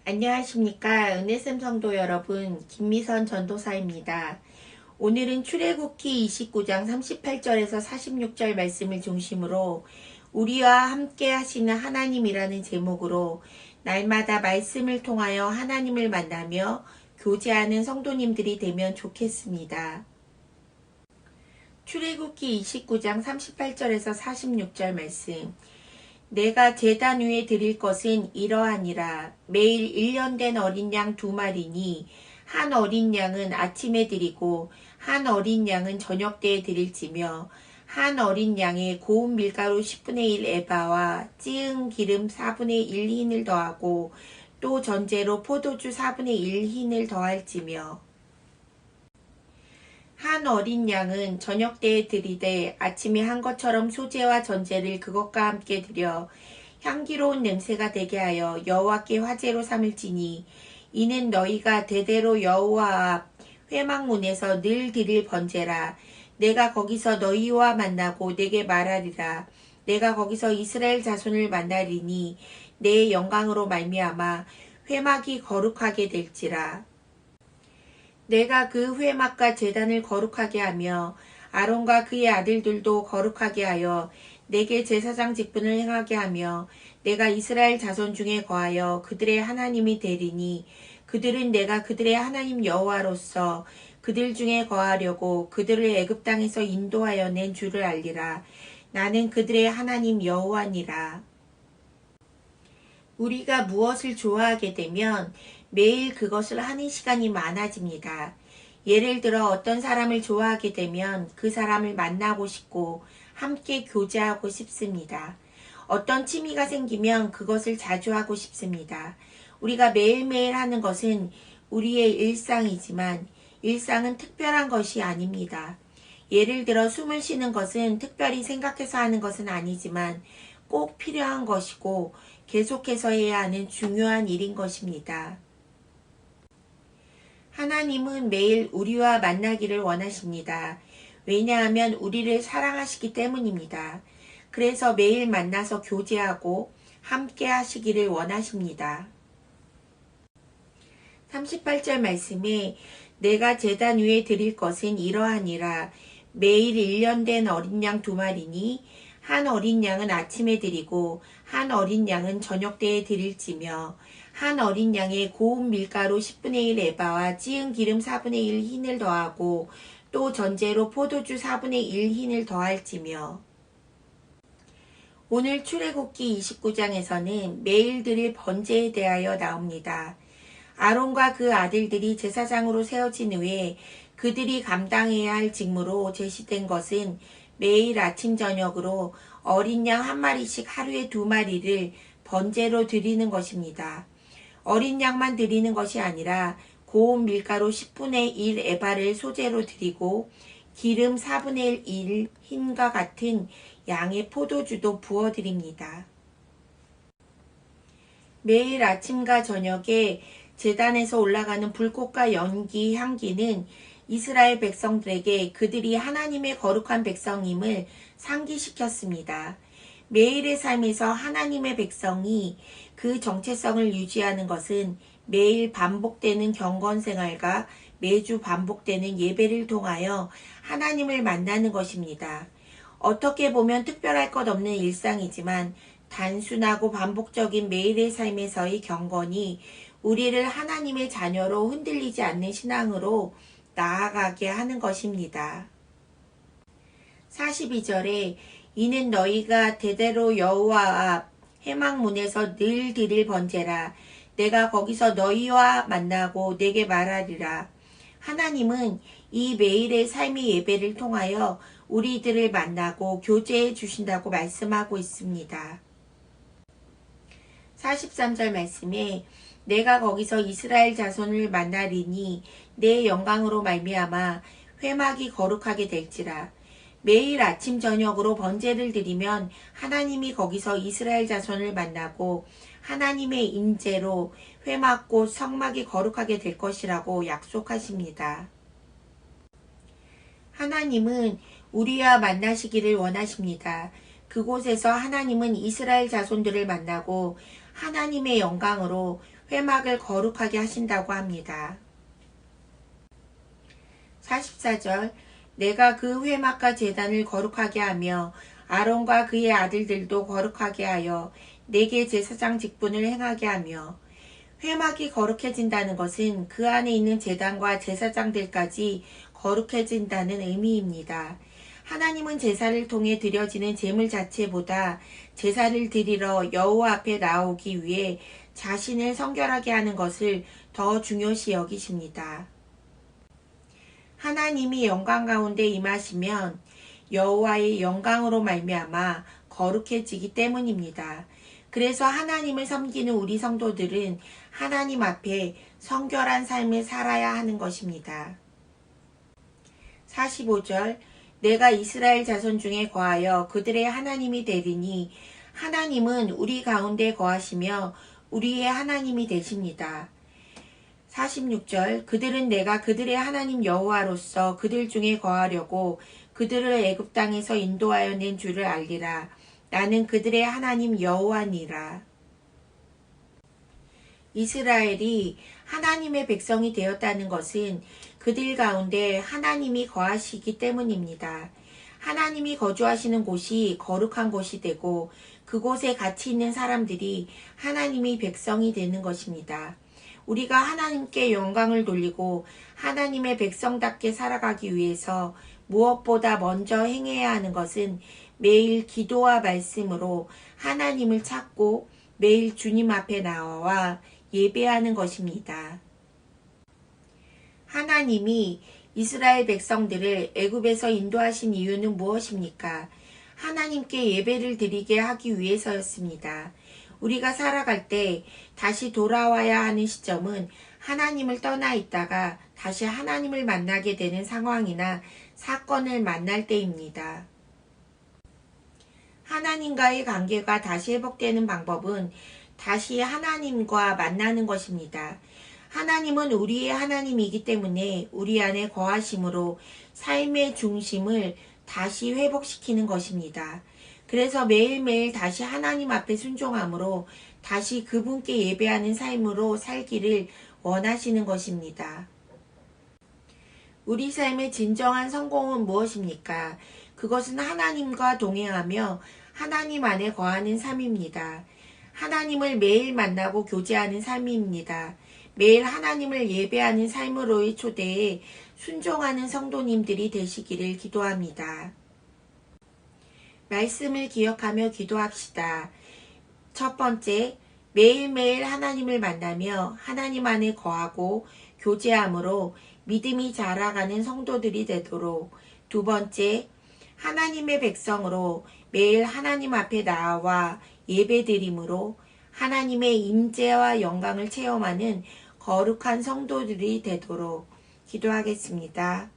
안녕하십니까. 은혜샘 성도 여러분, 김미선 전도사입니다. 오늘은 출애굽기 29장 38절에서 46절 말씀을 중심으로 우리와 함께 하시는 하나님이라는 제목으로 날마다 말씀을 통하여 하나님을 만나며 교제하는 성도님들이 되면 좋겠습니다. 출애굽기 29장 38절에서 46절 말씀. 내가 제단 위에 드릴 것은 이러하니라. 매일 1년 된 어린 양 2마리니 한 어린 양은 아침에 드리고 한 어린 양은 저녁 때에 드릴지며 한 어린 양에 고운 밀가루 10분의 1 에바와 찌은 기름 4분의 1 흰을 더하고 또 전제로 포도주 4분의 1 흰을 더할지며 한 어린 양은 저녁 때에 드리되 아침에 한 것처럼 소제와 전제를 그것과 함께 드려 향기로운 냄새가 되게 하여 여호와께 화제로 삼을지니 이는 너희가 대대로 여호와 앞 회막문에서 늘 드릴 번제라. 내가 거기서 너희와 만나고 내게 말하리라. 내가 거기서 이스라엘 자손을 만나리니 내 영광으로 말미암아 회막이 거룩하게 될지라. 내가 그 회막과 제단을 거룩하게 하며 아론과 그의 아들들도 거룩하게 하여 내게 제사장 직분을 행하게 하며 내가 이스라엘 자손 중에 거하여 그들의 하나님이 되리니 그들은 내가 그들의 하나님 여호와로서 그들 중에 거하려고 그들을 애굽 땅에서 인도하여 낸 줄을 알리라. 나는 그들의 하나님 여호와니라. 우리가 무엇을 좋아하게 되면 매일 그것을 하는 시간이 많아집니다. 예를 들어 어떤 사람을 좋아하게 되면 그 사람을 만나고 싶고 함께 교제하고 싶습니다. 어떤 취미가 생기면 그것을 자주 하고 싶습니다. 우리가 매일매일 하는 것은 우리의 일상이지만 일상은 특별한 것이 아닙니다. 예를 들어 숨을 쉬는 것은 특별히 생각해서 하는 것은 아니지만 꼭 필요한 것이고 계속해서 해야 하는 중요한 일인 것입니다. 하나님은 매일 우리와 만나기를 원하십니다. 왜냐하면 우리를 사랑하시기 때문입니다. 그래서 매일 만나서 교제하고 함께 하시기를 원하십니다. 38절 말씀에 내가 제단 위에 드릴 것은 이러하니라. 매일 1년 된 어린 양 2마리니 한 어린 양은 아침에 드리고 한 어린 양은 저녁 때에 드릴지며 한 어린 양에 고운 밀가루 10분의 1 에바와 찌은 기름 4분의 1 흰을 더하고 또 전제로 포도주 4분의 1 흰을 더할지며. 오늘 출애굽기 29장에서는 매일 드릴 번제에 대하여 나옵니다. 아론과 그 아들들이 제사장으로 세워진 후에 그들이 감당해야 할 직무로 제시된 것은 매일 아침 저녁으로 어린 양 한 마리씩 하루에 2마리를 번제로 드리는 것입니다. 어린 양만 드리는 것이 아니라 고운 밀가루 10분의 1 에바를 소제로 드리고 기름 4분의 1 흰과 같은 양의 포도주도 부어드립니다. 매일 아침과 저녁에 제단에서 올라가는 불꽃과 연기 향기는 이스라엘 백성들에게 그들이 하나님의 거룩한 백성임을 상기시켰습니다. 매일의 삶에서 하나님의 백성이 그 정체성을 유지하는 것은 매일 반복되는 경건생활과 매주 반복되는 예배를 통하여 하나님을 만나는 것입니다. 어떻게 보면 특별할 것 없는 일상이지만 단순하고 반복적인 매일의 삶에서의 경건이 우리를 하나님의 자녀로 흔들리지 않는 신앙으로 나아가게 하는 것입니다. 42절에 이는 너희가 대대로 여호와 앞 회막문에서 늘 드릴 번제라. 내가 거기서 너희와 만나고 내게 말하리라. 하나님은 이 매일의 삶의 예배를 통하여 우리들을 만나고 교제해 주신다고 말씀하고 있습니다. 43절 말씀에 내가 거기서 이스라엘 자손을 만나리니 내 영광으로 말미암아 회막이 거룩하게 될지라. 매일 아침 저녁으로 번제를 드리면 하나님이 거기서 이스라엘 자손을 만나고 하나님의 인재로 회막 곧 성막이 거룩하게 될 것이라고 약속하십니다. 하나님은 우리와 만나시기를 원하십니다. 그곳에서 하나님은 이스라엘 자손들을 만나고 하나님의 영광으로 회막을 거룩하게 하신다고 합니다. 44절 내가 그 회막과 제단을 거룩하게 하며 아론과 그의 아들들도 거룩하게 하여 내게 제사장 직분을 행하게 하며 회막이 거룩해진다는 것은 그 안에 있는 제단과 제사장들까지 거룩해진다는 의미입니다. 하나님은 제사를 통해 드려지는 제물 자체보다 제사를 드리러 여호와 앞에 나오기 위해 자신을 성결하게 하는 것을 더 중요시 여기십니다. 하나님이 영광 가운데 임하시면 여호와의 영광으로 말미암아 거룩해지기 때문입니다. 그래서 하나님을 섬기는 우리 성도들은 하나님 앞에 성결한 삶을 살아야 하는 것입니다. 45절 내가 이스라엘 자손 중에 거하여 그들의 하나님이 되리니 하나님은 우리 가운데 거하시며 우리의 하나님이 되십니다. 46절 그들은 내가 그들의 하나님 여호와로서 그들 중에 거하려고 그들을 애굽 땅에서 인도하여 낸 줄을 알리라. 나는 그들의 하나님 여호와니라. 이스라엘이 하나님의 백성이 되었다는 것은 그들 가운데 하나님이 거하시기 때문입니다. 하나님이 거주하시는 곳이 거룩한 곳이 되고 그곳에 같이 있는 사람들이 하나님의 백성이 되는 것입니다. 우리가 하나님께 영광을 돌리고 하나님의 백성답게 살아가기 위해서 무엇보다 먼저 행해야 하는 것은 매일 기도와 말씀으로 하나님을 찾고 매일 주님 앞에 나와 예배하는 것입니다. 하나님이 이스라엘 백성들을 애굽에서 인도하신 이유는 무엇입니까? 하나님께 예배를 드리게 하기 위해서였습니다. 우리가 살아갈 때 다시 돌아와야 하는 시점은 하나님을 떠나 있다가 다시 하나님을 만나게 되는 상황이나 사건을 만날 때입니다. 하나님과의 관계가 다시 회복되는 방법은 다시 하나님과 만나는 것입니다. 하나님은 우리의 하나님이기 때문에 우리 안에 거하심으로 삶의 중심을 다시 회복시키는 것입니다. 그래서 매일매일 다시 하나님 앞에 순종함으로 다시 그분께 예배하는 삶으로 살기를 원하시는 것입니다. 우리 삶의 진정한 성공은 무엇입니까? 그것은 하나님과 동행하며 하나님 안에 거하는 삶입니다. 하나님을 매일 만나고 교제하는 삶입니다. 매일 하나님을 예배하는 삶으로의 초대에 순종하는 성도님들이 되시기를 기도합니다. 말씀을 기억하며 기도합시다. 첫 번째, 매일매일 하나님을 만나며 하나님 안에 거하고 교제함으로 믿음이 자라가는 성도들이 되도록. 두 번째, 하나님의 백성으로 매일 하나님 앞에 나와 예배드림으로 하나님의 임재와 영광을 체험하는 거룩한 성도들이 되도록 기도하겠습니다.